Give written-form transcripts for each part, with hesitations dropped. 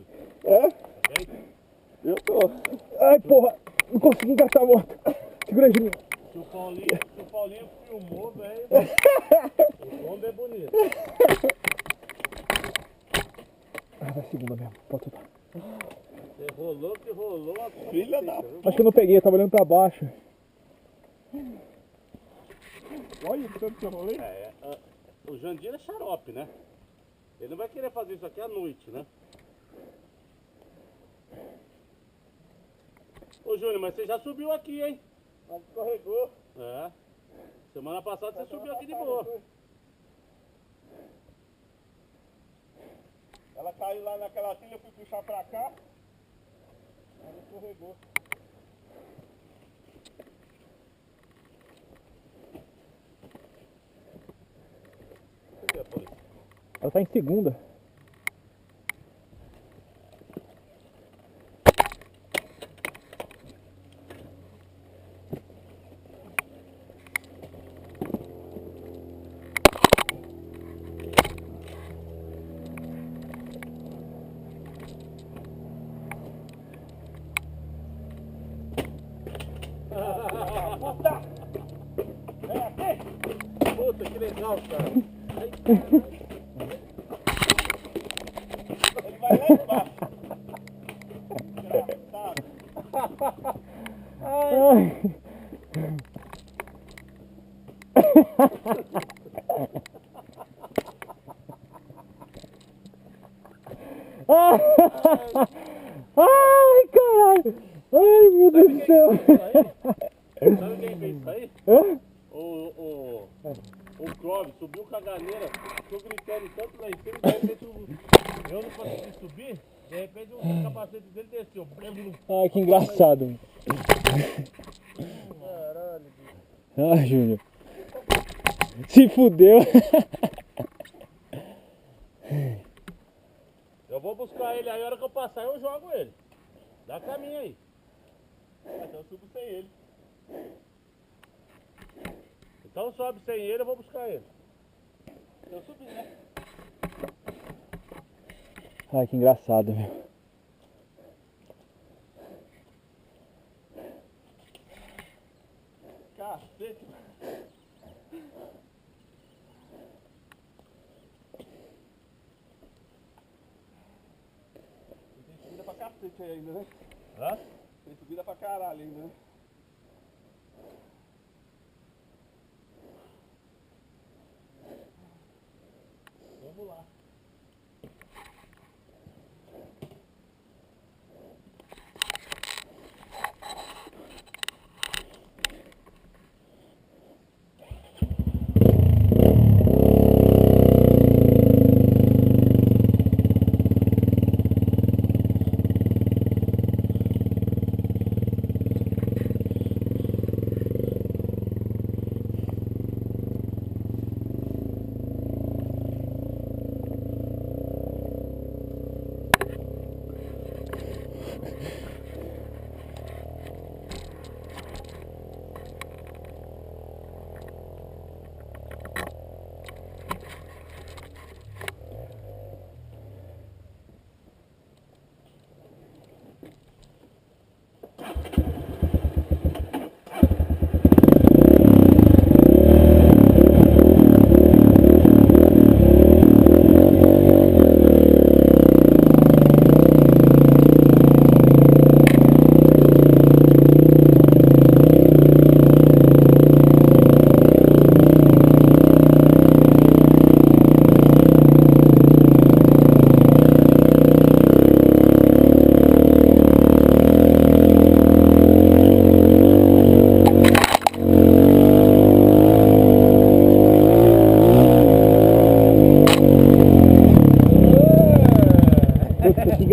Júlio? É? Tá bem? Eu tô. Ai, porra. Não consegui encaixar a moto. Segura aí, Juninho. Se o Paulinho filmou, velho, o homem é bonito. Ah, vai segunda mesmo. Pode soltar. Você rolou que rolou a Filha da... viu? Acho que eu não peguei, eu tava olhando pra baixo. Olha o tanto que eu rolei. O Jandir é xarope, né? Ele não vai querer fazer isso aqui à noite, né? Ô Júnior, mas você já subiu aqui, hein? Mas escorregou. É. Semana passada você subiu aqui de boa. Ela caiu lá naquela trilha, eu fui puxar pra cá. Ela escorregou. Cadê a polícia? Ela tá em segunda. Puta, que legal, cara. Ele vai lá embaixo. Engraçado. Ai. Ai, caralho! Ai, meu Deus do céu! Sabe quem fez isso aí? Hã? O Clóvis subiu com a galera, ficou gritando tanto lá em cima, de repente eu não consegui subir, de repente o capacete dele desceu. Ai, que engraçado. Caralho, Ai, Júnior. Se fudeu. eu vou buscar ele aí, a hora que eu passar eu jogo ele. Dá caminho aí. Então eu subo sem ele. Então sobe sem ele, eu vou buscar ele. Eu subi, né? Ai, que engraçado, meu. Cacete. Tem subida pra cacete aí ainda, né? Hã? Tem subida pra caralho ainda, né? Vamos lá.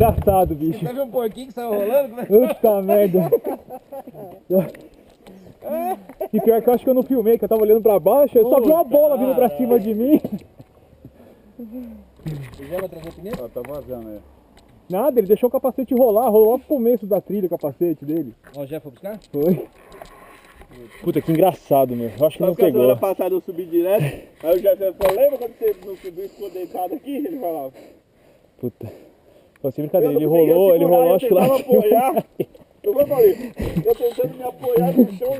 engraçado, bicho. Você viu um porquinho que saiu rolando? Puta merda. E pior que eu acho que eu não filmei, que eu tava olhando pra baixo, eu só vi uma bola vindo pra cima de mim. Você já vai trazer o pneu? Ó, tá vazando aí. Nada, ele deixou o capacete rolar, rolou pro começo da trilha o capacete dele. Ó, já foi buscar? Foi. Puta, que engraçado, meu. Eu acho que não Porque a pegou. semana passada eu subi direto, aí o Jefferson falou, lembra quando você não subiu e ficou deitado aqui? Ele falava. Puta. Foi sem brincadeira, ele rolou, acho que lá. apoiar. Eu falei, eu tentando me apoiar no chão.